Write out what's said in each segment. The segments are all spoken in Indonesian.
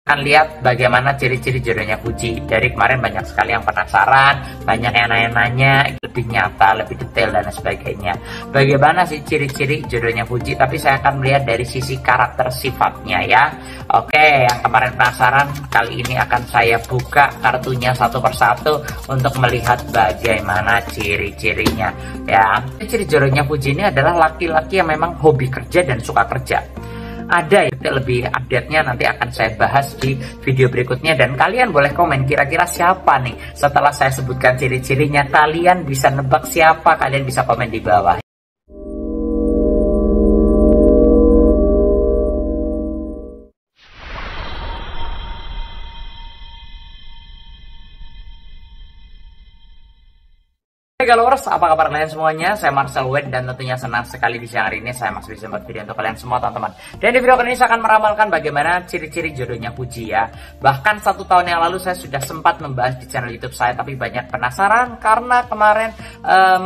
Akan lihat bagaimana ciri-ciri jodohnya Fuji. Dari kemarin banyak sekali yang penasaran, banyak yang nanya-nanya, lebih nyata, lebih detail dan sebagainya. Bagaimana sih ciri-ciri jodohnya Fuji? Tapi saya akan melihat dari sisi karakter sifatnya ya. Oke, yang kemarin penasaran, kali ini akan saya buka kartunya satu persatu untuk melihat bagaimana ciri-cirinya ya. Ciri jodohnya Fuji ini adalah laki-laki yang memang hobi kerja dan suka kerja. Ada ya, lebih update-nya nanti akan saya bahas di video berikutnya, dan kalian boleh komen kira-kira siapa nih setelah saya sebutkan ciri-cirinya. Kalian bisa nebak siapa, kalian bisa komen di bawah. Hai galores, apa kabar kalian semuanya? Saya Marcel Wed dan tentunya senang sekali di siang hari ini saya masih bisa membuat video untuk kalian semua teman-teman. Dan di video kali ini saya akan meramalkan bagaimana ciri-ciri jodohnya Fuji ya. Bahkan 1 tahun yang lalu saya sudah sempat membahas di channel YouTube saya, tapi banyak penasaran karena kemarin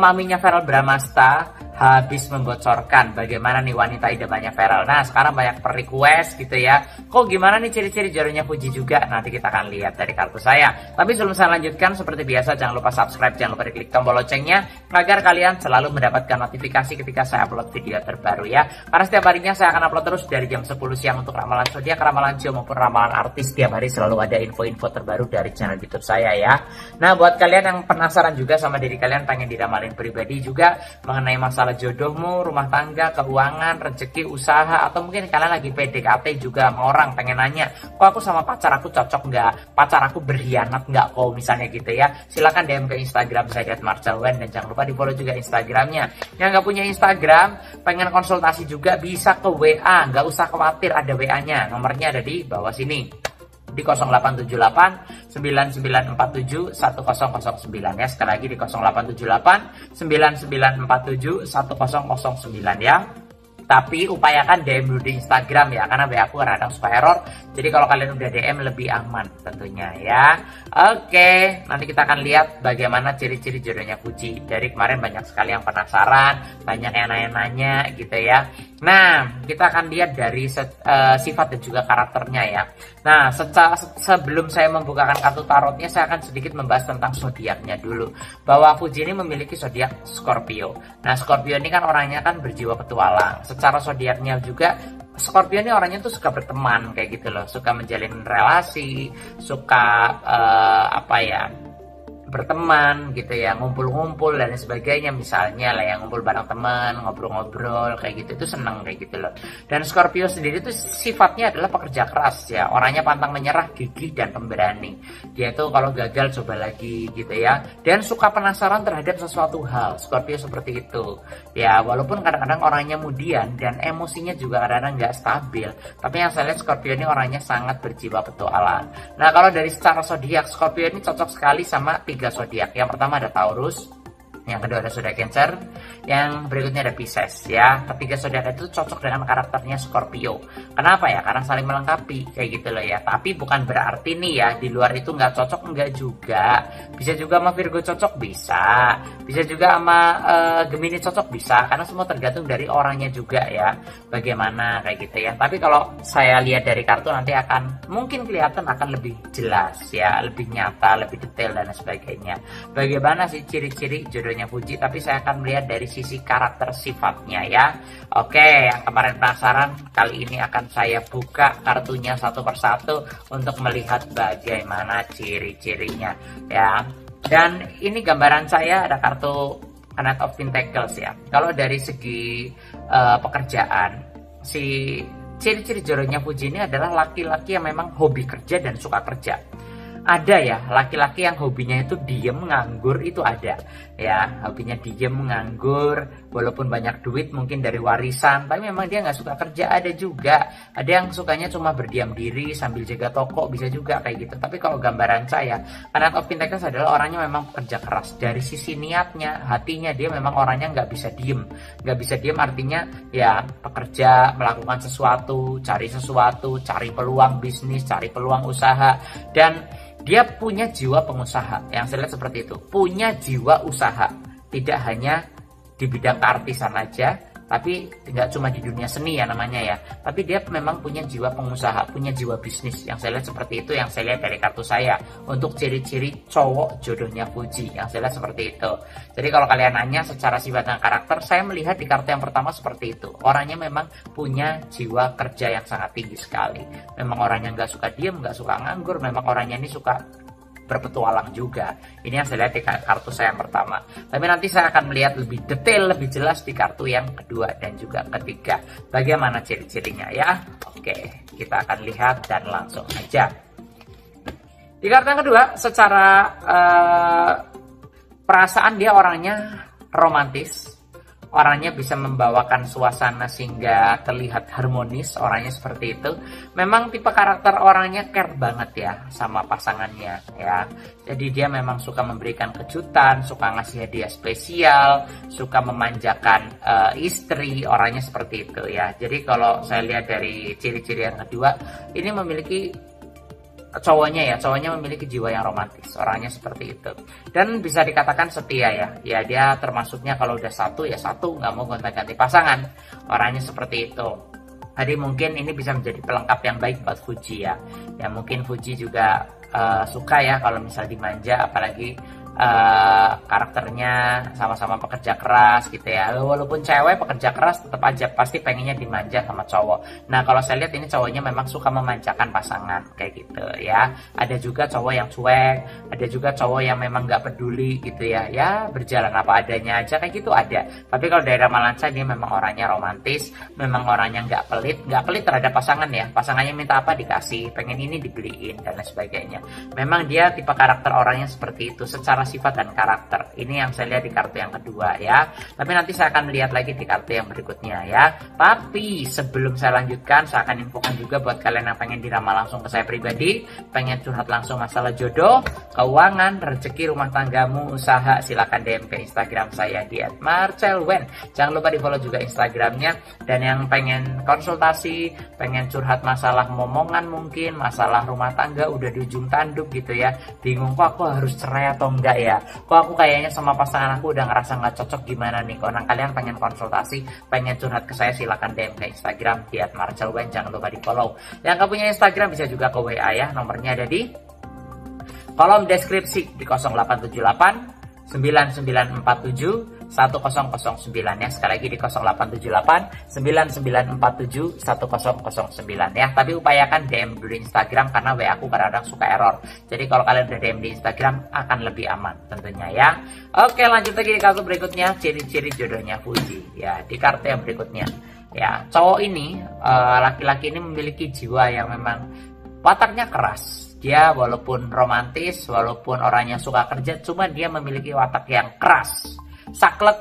maminya Verrell Bramasta habis membocorkan bagaimana nih wanita idamannya Verrell. Nah, sekarang banyak request gitu ya. Kok gimana nih ciri-ciri jodohnya Fuji juga? Nanti kita akan lihat dari kartu saya. Tapi sebelum saya lanjutkan, seperti biasa jangan lupa subscribe, jangan lupa diklik tombol loncengnya agar kalian selalu mendapatkan notifikasi ketika saya upload video terbaru ya. Karena setiap harinya saya akan upload terus dari jam 10 siang untuk ramalan zodiak, ramalan Sio maupun ramalan artis. Setiap hari selalu ada info-info terbaru dari channel YouTube saya ya. Nah, buat kalian yang penasaran juga sama diri kalian, pengen diramalin pribadi juga mengenai masalah jodohmu, rumah tangga, keuangan, rezeki, usaha, atau mungkin kalian lagi PDKT juga sama orang pengen nanya, kok aku sama pacar aku cocok nggak, pacar aku berkhianat nggak kok, misalnya gitu ya. Silahkan DM ke Instagram saya @marcelwen, dan jangan lupa di follow juga Instagramnya. Yang nggak punya Instagram, pengen konsultasi juga bisa ke WA, nggak usah khawatir, ada WA-nya, nomornya ada di bawah sini di 0878 9947 1009 ya. Sekali lagi di 0878 9947 1009 ya. Tapi upayakan DM dulu di Instagram ya, karena WA aku kadang suka error. Jadi kalau kalian udah DM lebih aman tentunya ya. Oke, nanti kita akan lihat bagaimana ciri-ciri jodohnya Fuji. Dari kemarin banyak sekali yang penasaran, banyak yang nanya-nanya gitu ya. Nah, kita akan lihat dari sifat dan juga karakternya ya. Nah, sebelum saya membukakan kartu tarotnya, saya akan sedikit membahas tentang zodiaknya dulu. Bahwa Fuji ini memiliki zodiak Scorpio. Nah, Scorpio ini kan orangnya kan berjiwa petualang. Secara zodiaknya juga Scorpio ini orangnya tuh suka berteman kayak gitu loh, suka menjalin relasi, suka berteman gitu ya, ngumpul-ngumpul dan sebagainya, misalnya lah yang ngumpul bareng teman, ngobrol-ngobrol kayak gitu, itu seneng kayak gitu loh. Dan Scorpio sendiri tuh sifatnya adalah pekerja keras ya, orangnya pantang menyerah, gigih dan pemberani. Dia tuh kalau gagal coba lagi gitu ya, dan suka penasaran terhadap sesuatu hal. Scorpio seperti itu ya, walaupun kadang-kadang orangnya mudian dan emosinya juga kadang-kadang nggak stabil, tapi yang saya lihat Scorpio ini orangnya sangat berjiwa petualang. Nah, kalau dari secara zodiak, Scorpio ini cocok sekali sama 3 zodiak. Yang pertama ada Taurus, yang kedua ada zodiak Cancer, yang berikutnya ada Pisces ya. Ketiga zodiak itu cocok dengan karakternya Scorpio. Kenapa ya? Karena saling melengkapi kayak gitu loh ya. Tapi bukan berarti nih ya di luar itu nggak cocok, enggak juga. Bisa juga sama Virgo cocok, bisa. Bisa juga sama Gemini cocok, bisa. Karena semua tergantung dari orangnya juga ya. Bagaimana kayak gitu ya. Tapi kalau saya lihat dari kartu nanti akan mungkin kelihatan akan lebih jelas ya, lebih nyata, lebih detail dan sebagainya. Bagaimana sih ciri-ciri jodohnya Fuji? Tapi saya akan melihat dari sisi karakter sifatnya ya. Oke, yang kemarin penasaran, kali ini akan saya buka kartunya satu persatu untuk melihat bagaimana ciri-cirinya ya. Dan ini gambaran saya ada kartu Knight of Pentacles ya. Kalau dari segi pekerjaan, si ciri-ciri jodohnya Fuji ini adalah laki-laki yang memang hobi kerja dan suka kerja. Ada ya laki-laki yang hobinya itu diem nganggur, itu ada ya, hobinya diem nganggur walaupun banyak duit mungkin dari warisan, tapi memang dia nggak suka kerja. Ada juga, ada yang sukanya cuma berdiam diri sambil jaga toko, bisa juga kayak gitu. Tapi kalau gambaran saya, Knight of Pentacles adalah orangnya memang pekerja keras. Dari sisi niatnya, hatinya, dia memang orangnya nggak bisa diem. Nggak bisa diem artinya ya pekerja, melakukan sesuatu, cari peluang bisnis, cari peluang usaha. Dan dia punya jiwa pengusaha, yang saya lihat seperti itu. Punya jiwa usaha, tidak hanya di bidang keartisan aja, tapi nggak cuma di dunia seni ya namanya ya, tapi dia memang punya jiwa pengusaha, punya jiwa bisnis. Yang saya lihat seperti itu, yang saya lihat dari kartu saya untuk ciri-ciri cowok jodohnya Fuji, yang saya lihat seperti itu. Jadi kalau kalian nanya secara sifat dan karakter, saya melihat di kartu yang pertama seperti itu. Orangnya memang punya jiwa kerja yang sangat tinggi sekali, memang orangnya nggak suka diem, nggak suka nganggur, memang orangnya ini suka berpetualang juga. Ini yang saya lihat di kartu saya yang pertama. Tapi nanti saya akan melihat lebih detail, lebih jelas di kartu yang kedua dan juga ketiga. Bagaimana ciri-cirinya ya? Oke, kita akan lihat dan langsung aja. Di kartu yang kedua, secara perasaan dia orangnya romantis. Orangnya bisa membawakan suasana sehingga terlihat harmonis, orangnya seperti itu. Memang tipe karakter orangnya care banget ya sama pasangannya ya. Jadi dia memang suka memberikan kejutan, suka ngasih hadiah spesial, suka memanjakan istri, orangnya seperti itu ya. Jadi kalau saya lihat dari ciri-ciri yang kedua, ini memiliki cowoknya memiliki jiwa yang romantis, orangnya seperti itu, dan bisa dikatakan setia ya dia termasuknya kalau udah satu ya satu, nggak mau gonta-ganti pasangan, orangnya seperti itu. Jadi mungkin ini bisa menjadi pelengkap yang baik buat Fuji ya mungkin Fuji juga suka ya kalau misal dimanja, apalagi karakternya sama-sama pekerja keras gitu ya. Walaupun cewek pekerja keras, tetap aja pasti pengennya dimanja sama cowok. Nah kalau saya lihat ini cowoknya memang suka memanjakan pasangan kayak gitu ya. Ada juga cowok yang cuek, ada juga cowok yang memang nggak peduli gitu ya berjalan apa adanya aja kayak gitu ada. Tapi kalau dari ramalan saya dia memang orangnya romantis, memang orangnya nggak pelit terhadap pasangan ya. Pasangannya minta apa dikasih, pengen ini dibeliin dan lain sebagainya. Memang dia tipe karakter orangnya seperti itu secara sifat dan karakter. Ini yang saya lihat di kartu yang kedua ya. Tapi nanti saya akan melihat lagi di kartu yang berikutnya ya. Tapi sebelum saya lanjutkan, saya akan infokan juga buat kalian yang pengen diramal langsung ke saya pribadi, pengen curhat langsung masalah jodoh, keuangan, rezeki, rumah tanggamu, usaha, silakan DM ke Instagram saya di @marcelwen. Jangan lupa di follow juga Instagramnya. Dan yang pengen konsultasi, pengen curhat masalah momongan mungkin, masalah rumah tangga udah di ujung tanduk gitu ya, bingung kok aku harus cerai atau enggak ya, kok aku kayaknya sama pasangan aku udah ngerasa nggak cocok, gimana nih? Kalau kalian pengen konsultasi, pengen curhat ke saya, silakan DM ke Instagram di @marcelwen, jangan lupa di follow. Yang nggak punya Instagram bisa juga ke WA ya, nomornya ada di kolom deskripsi di 0878 9947 1009 ya. Sekali lagi di 0878 9947 1009 ya. Tapi upayakan DM dulu di Instagram karena WA aku kadang-kadang suka error. Jadi kalau kalian udah DM di Instagram akan lebih aman tentunya ya. Oke, lanjut lagi di kartu berikutnya, ciri-ciri jodohnya Fuji ya. Di kartu yang berikutnya ya, cowok ini laki-laki ini memiliki jiwa yang memang wataknya keras. Dia walaupun romantis, walaupun orangnya suka kerja, cuma dia memiliki watak yang keras, saklek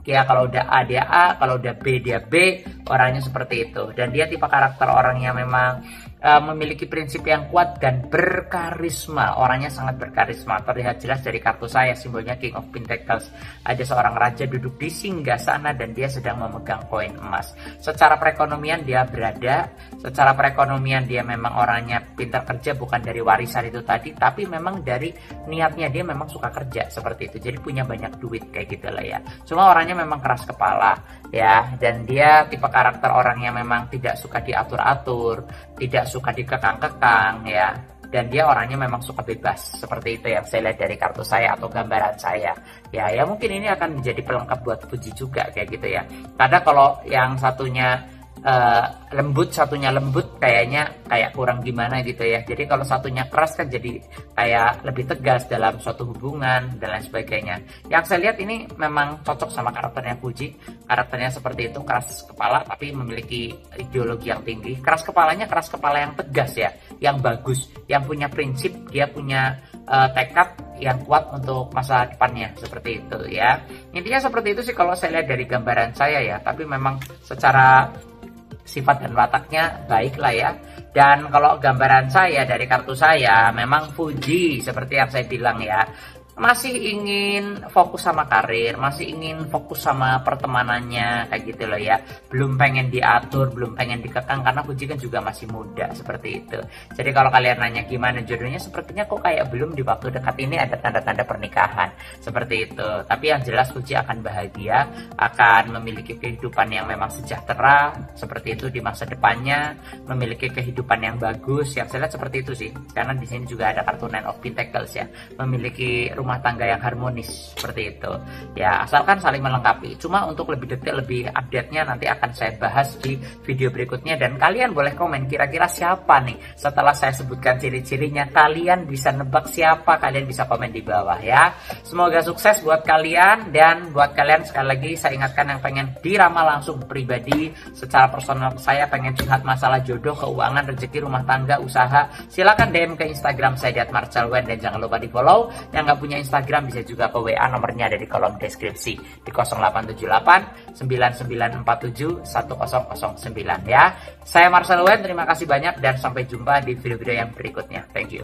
ya. Kalau udah A dia A, kalau udah B dia B, orangnya seperti itu. Dan dia tipe karakter orang yang memang memiliki prinsip yang kuat dan berkarisma. Orangnya sangat berkarisma, terlihat jelas dari kartu saya, simbolnya King of Pentacles. Ada seorang raja duduk di singgasana dan dia sedang memegang koin emas. Secara perekonomian dia berada, secara perekonomian dia memang orangnya pintar kerja, bukan dari warisan itu tadi, tapi memang dari niatnya dia memang suka kerja seperti itu. Jadi punya banyak duit kayak gitu lah ya. Cuma orangnya memang keras kepala ya, dan dia tipe karakter orang yang memang tidak suka diatur-atur, tidak suka dikekang-kekang ya, dan dia orangnya memang suka bebas seperti itu yang saya lihat dari kartu saya atau gambaran saya ya. Mungkin ini akan menjadi pelengkap buat Fuji juga kayak gitu ya, karena kalau yang satunya lembut, satunya lembut, kayak kurang gimana gitu ya. Jadi kalau satunya keras kan jadi kayak lebih tegas dalam suatu hubungan dan lain sebagainya. Yang saya lihat ini memang cocok sama karakternya Fuji. Karakternya seperti itu, keras kepala tapi memiliki ideologi yang tinggi. Keras kepalanya keras kepala yang tegas ya, yang bagus, yang punya prinsip, dia punya tekad yang kuat untuk masa depannya seperti itu ya. Intinya seperti itu sih kalau saya lihat dari gambaran saya ya. Tapi memang secara sifat dan wataknya baik lah ya. Dan kalau gambaran saya dari kartu saya, memang Fuji seperti yang saya bilang ya, masih ingin fokus sama karir, masih ingin fokus sama pertemanannya kayak gitu loh ya. Belum pengen diatur, belum pengen dikekang karena Puji kan juga masih muda seperti itu. Jadi kalau kalian nanya gimana jodohnya, sepertinya kok kayak belum di waktu dekat ini ada tanda-tanda pernikahan seperti itu. Tapi yang jelas Puji akan bahagia, akan memiliki kehidupan yang memang sejahtera seperti itu di masa depannya, memiliki kehidupan yang bagus. Yang saya lihat seperti itu sih. Karena di sini juga ada kartu Nine of Pentacles ya, memiliki rumah tangga yang harmonis seperti itu ya, asalkan saling melengkapi. Cuma untuk lebih detail, lebih update-nya nanti akan saya bahas di video berikutnya, dan kalian boleh komen kira-kira siapa nih setelah saya sebutkan ciri-cirinya. Kalian bisa nebak siapa, kalian bisa komen di bawah ya. Semoga sukses buat kalian, dan buat kalian sekali lagi saya ingatkan yang pengen diramal langsung pribadi secara personal saya, pengen curhat masalah jodoh, keuangan, rezeki, rumah tangga, usaha, silakan DM ke Instagram saya @marcelwen, dan jangan lupa di follow. Yang nggak punya Instagram bisa juga ke WA, nomornya ada di kolom deskripsi di 0878 9947 1009 ya. Saya Marcelwen, terima kasih banyak dan sampai jumpa di video-video yang berikutnya. Thank you.